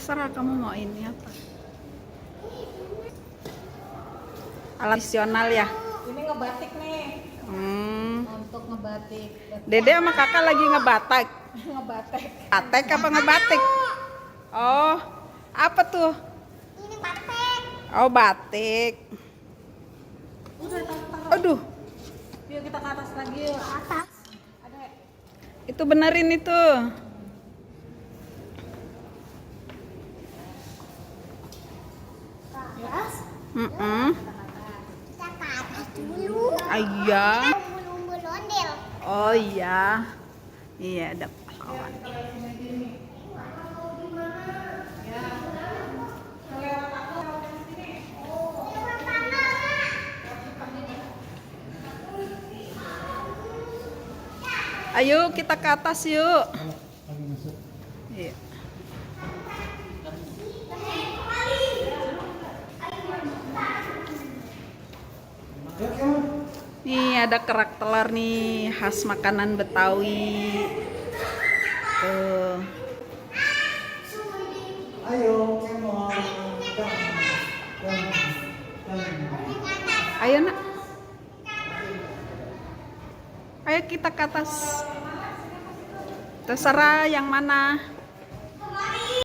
Terserah kamu mau ini apa. Alat tradisional ya. Ini ngebatik nih. Untuk ngebatik. Dede sama kakak lagi ngebatik. Ngebatik. Batik apa ngebatik? Oh, apa tuh? Ini batik. Oh, batik. Udah taruh. Aduh, Yuk kita ke atas lagi yuk. Atas. Ada. itu benerin itu. Terus kita ke atas dulu. Ayah. Umbul-umbul ondel. Oh iya. Iya, ada pahlawan. Ayo kita ke atas yuk. Iya. Nih ada kerak telur nih, khas makanan Betawi. Tuh. Ayo, kemon. Ayo nak. Ayo kita ke atas. Terserah yang mana.